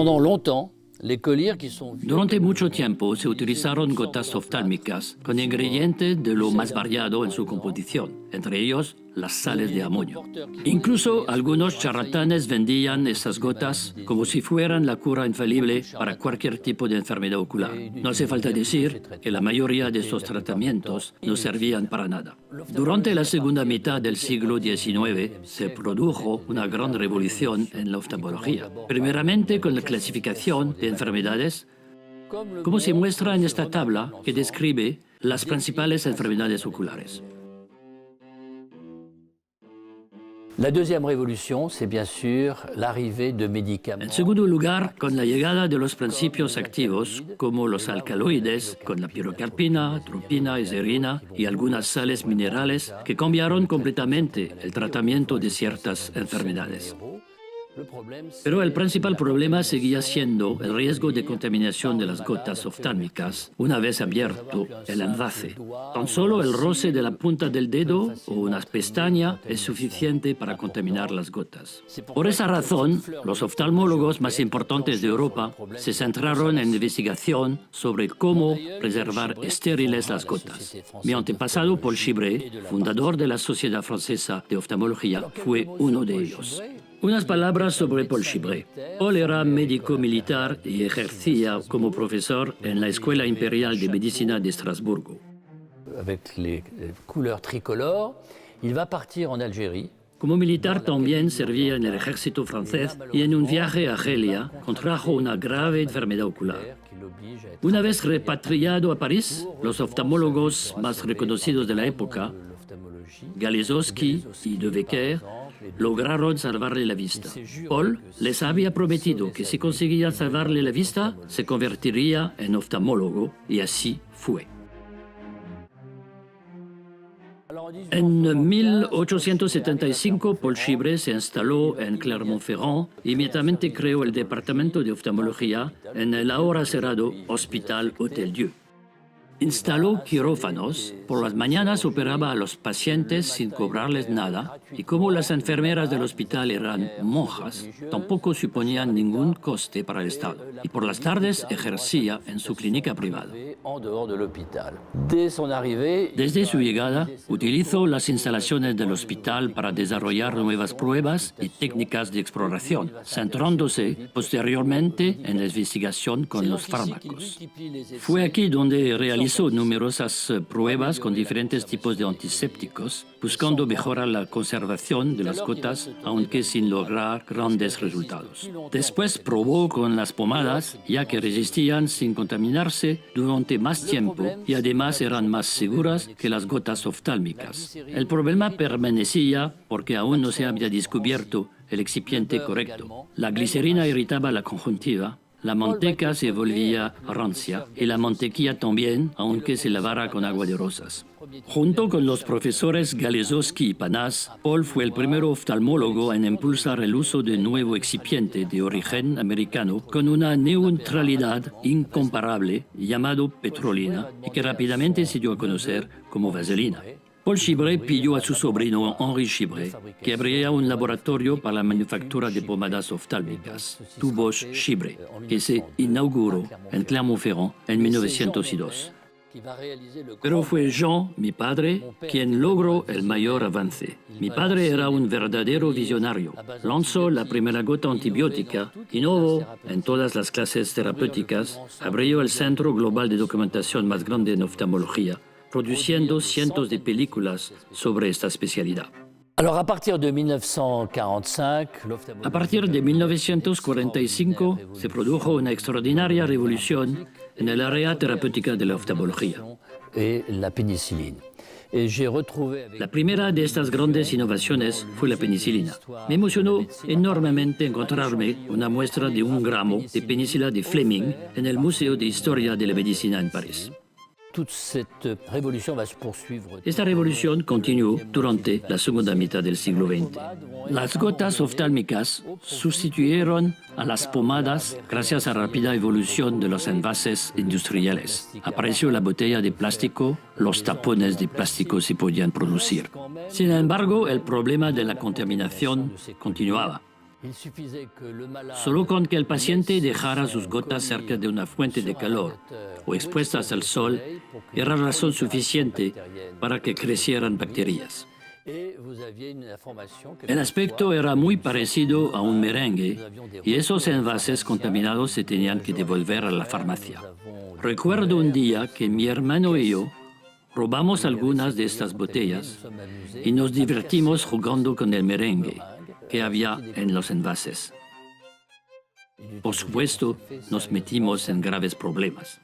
Pendant longtemps, les collyres qui sont... Durante mucho tiempo se utilizaron gotas oftálmicas con ingredientes de lo más variado en su composición, entre ellos las sales de amonio. Incluso algunos charlatanes vendían esas gotas como si fueran la cura infalible para cualquier tipo de enfermedad ocular. No hace falta decir que la mayoría de estos tratamientos no servían para nada. Durante la segunda mitad del siglo XIX se produjo una gran revolución en la oftalmología, primeramente con la clasificación de enfermedades, como se muestra en esta tabla que describe las principales enfermedades oculares. La deuxième révolution, c'est bien sûr l'arrivée de médicaments. En segundo lugar, con la llegada de los principios activos, como los alcaloides, con la pirocarpina, atropina, eserina y algunas sales minerales que cambiaron completamente el tratamiento de ciertas enfermedades. Pero el principal problema seguía siendo el riesgo de contaminación de las gotas oftálmicas una vez abierto el envase. Tan solo el roce de la punta del dedo o una pestaña es suficiente para contaminar las gotas. Por esa razón, los oftalmólogos más importantes de Europa se centraron en investigación sobre cómo preservar estériles las gotas. Mi antepasado, Paul Chibret, fundador de la Sociedad Francesa de Oftalmología, fue uno de ellos. Unas palabras sobre Paul Chibret. Paul era médico militar y ejercía como profesor en la Escuela Imperial de Medicina de Estrasburgo. Avec les couleurs tricolores, il va partir en Algérie. Como militar también servía en el ejército francés y en un viaje a Argelia contrajo una grave enfermedad ocular. Una vez repatriado a París, los oftalmólogos más reconocidos de la época, Galezowski y De Becker, lograron salvarle la vista. Paul les había prometido que si conseguía salvarle la vista, se convertiría en oftalmólogo, y así fue. En 1875, Paul Chibret se instaló en Clermont-Ferrand y inmediatamente creó el departamento de oftalmología en el ahora cerrado Hospital Hôtel Dieu. Instaló quirófanos, por las mañanas operaba a los pacientes sin cobrarles nada y como las enfermeras del hospital eran monjas, tampoco suponían ningún coste para el Estado y por las tardes ejercía en su clínica privada. Desde su llegada, utilizó las instalaciones del hospital para desarrollar nuevas pruebas y técnicas de exploración, centrándose posteriormente en la investigación con los fármacos. Fue aquí donde realizó numerosas pruebas con diferentes tipos de antisépticos, buscando mejorar la conservación de las gotas, aunque sin lograr grandes resultados. Después probó con las pomadas, ya que resistían sin contaminarse durante más tiempo y además eran más seguras que las gotas oftálmicas. El problema permanecía porque aún no se había descubierto el excipiente correcto. La glicerina irritaba la conjuntiva, la manteca se volvía rancia y la mantequilla también, aunque se lavara con agua de rosas. Junto con los profesores Galezowski y Panaz, Paul fue el primer oftalmólogo en impulsar el uso de nuevo excipiente de origen americano con una neutralidad incomparable llamado petrolina y que rápidamente se dio a conocer como vaselina. Paul Chibret pidió a su sobrino Henri Chibret que abriera un laboratorio para la manufactura de pomadas oftálmicas, Tubos Chibret, que se inauguró en Clermont-Ferrand en 1902. Pero fue Jean, mi padre, quien logró el mayor avance. Mi padre era un verdadero visionario. Lanzó la primera gota antibiótica, innovó en todas las clases terapéuticas, abrió el Centro Global de Documentación más grande en oftalmología, produciendo cientos de películas sobre esta especialidad. Alors, à partir de 1945, A partir de 1945 se produjo una extraordinaria revolución en el área terapéutica de la oftalmología. et la pénicilline. Et j'ai retrouvé avec La primera de estas grandes innovaciones fue la penicilina. Me emocionó enormemente encontrarme una muestra de 1 gramo de penicilina de Fleming en el Museo de Historia de la Medicina en París. toute cette révolution va se poursuivre. Esta revolución continuó durante la segunda mitad del siglo XX. Las gotas oftálmicas sustituyeron a las pomadas gracias a la rápida evolución de los envases industriales. Apareció la botella de plástico, los tapones de plástico se podían producir. Sin embargo, el problema de la contaminación continuaba. Solo con que el paciente dejara sus gotas cerca de una fuente de calor o expuestas al sol era razón suficiente para que crecieran bacterias. El aspecto era muy parecido a un merengue y esos envases contaminados se tenían que devolver a la farmacia. Recuerdo un día que mi hermano y yo robamos algunas de estas botellas y nos divertimos jugando con el merengue que había en los envases. Por supuesto, nos metimos en graves problemas.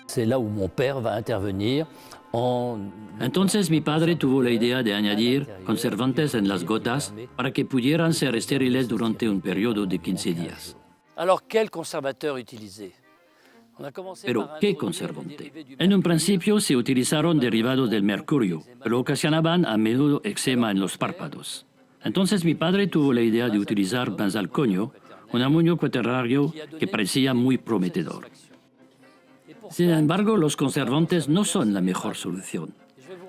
C'est là où mon père va intervenir en... Entonces mi padre tuvo la idea de añadir conservantes en las gotas para que pudieran ser estériles durante un periodo de 15 días. Alors, quel conservateur utiliser? Pero, ¿qué conservante? En un principio se utilizaron derivados del mercurio, pero ocasionaban a menudo eczema en los párpados. Entonces mi padre tuvo la idea de utilizar benzalconio, un amonio cuaternario que parecía muy prometedor. Sin embargo, los conservantes no son la mejor solución.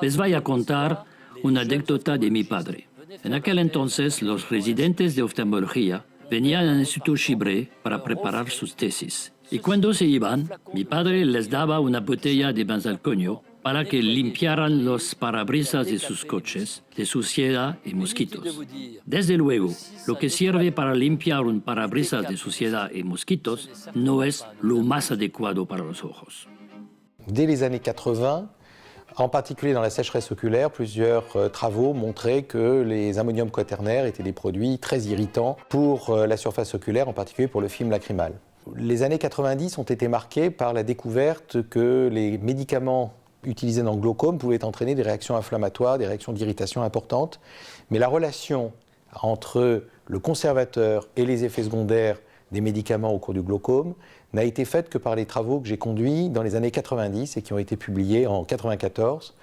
Les voy a contar una anécdota de mi padre. En aquel entonces, los residentes de oftalmología venían al Instituto Chibré para preparar sus tesis. Y cuando se iban, mi padre les daba una botella de benzalconio para que limpiaran los parabrisas de sus coches de suciedad y mosquitos. Desde luego, lo que sirve para limpiar un parabrisas de suciedad y mosquitos no es lo más adecuado para los ojos. Dès les années 80, en particulier dans la sécheresse oculaire, plusieurs travaux montraient que les ammoniums quaternaires étaient des produits très irritants pour la surface oculaire, en particulier pour le film lacrymal. Les années 90 ont été marquées par la découverte que les médicaments utilisés dans le glaucome pouvaient entraîner des réactions inflammatoires, des réactions d'irritation importantes. Mais la relation entre le conservateur et les effets secondaires des médicaments au cours du glaucome n'a été faite que par les travaux que j'ai conduits dans les années 90 et qui ont été publiés en 94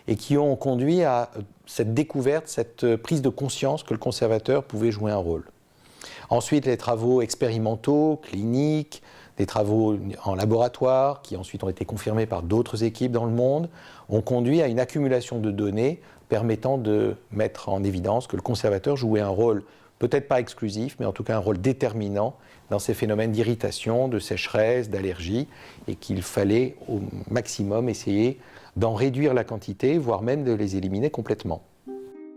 et qui ont conduit à cette découverte, cette prise de conscience que le conservateur pouvait jouer un rôle. Ensuite, les travaux expérimentaux, cliniques, des travaux en laboratoire, qui ensuite ont été confirmés par d'autres équipes dans le monde, ont conduit à une accumulation de données permettant de mettre en évidence que le conservateur jouait un rôle, peut-être pas exclusif, mais en tout cas un rôle déterminant dans ces phénomènes d'irritation, de sécheresse, d'allergie, et qu'il fallait au maximum essayer d'en réduire la quantité, voire même de les éliminer complètement.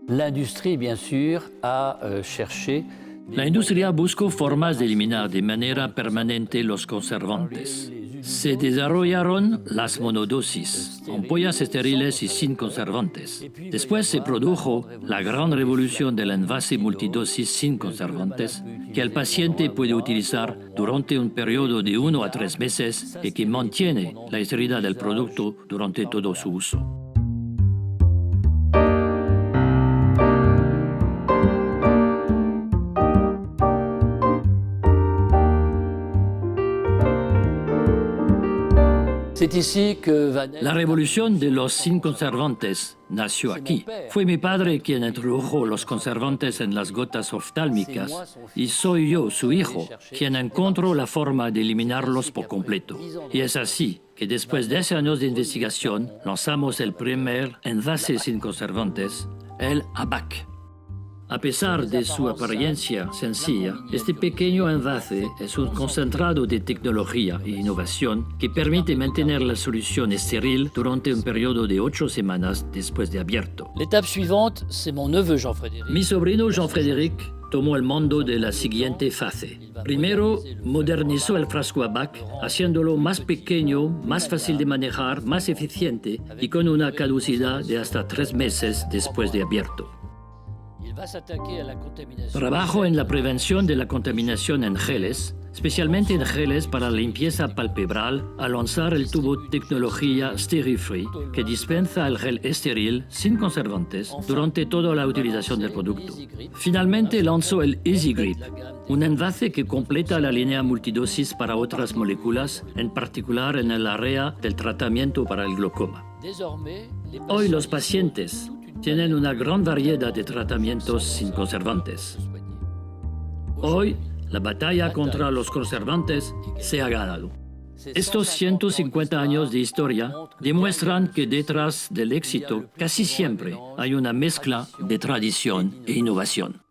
L'industrie, bien sûr, a cherché... La industria buscó formas de eliminar de manera permanente los conservantes. Se desarrollaron las monodosis, ampollas estériles y sin conservantes. Después se produjo la gran revolución del envase multidosis sin conservantes, que el paciente puede utilizar durante un periodo de 1 a 3 meses y que mantiene la esterilidad del producto durante todo su uso. C'est ici que va naître... La revolución de los sin conservantes nació aquí. Fue mi padre quien introdujo los conservantes en las gotas oftálmicas y soy yo, su hijo, quien encontró la forma de eliminarlos por completo. Y es así que después de 10 años de investigación lanzamos el primer envase sin conservantes, el ABAC. A pesar de su apariencia sencilla, este pequeño envase es un concentrado de tecnología e innovación que permite mantener la solución estéril durante un periodo de 8 semanas después de abierto. L'étape suivante, c'est mon neveu Jean-Frédéric. Mi sobrino Jean-Frédéric tomó el mando de la siguiente fase. Primero, modernizó el frasco ABAC, haciéndolo más pequeño, más fácil de manejar, más eficiente y con una caducidad de hasta 3 meses después de abierto. Trabajo en la prevención de la contaminación en geles, especialmente en geles para limpieza palpebral, al lanzar el tubo tecnología Sterifree, que dispensa el gel estéril sin conservantes durante toda la utilización del producto. Finalmente lanzó el EasyGrip, un envase que completa la línea multidosis para otras moléculas, en particular en el área del tratamiento para el glaucoma. Hoy los pacientes tienen una gran variedad de tratamientos sin conservantes. Hoy, la batalla contra los conservantes se ha ganado. Estos 150 años de historia demuestran que detrás del éxito casi siempre hay una mezcla de tradición e innovación.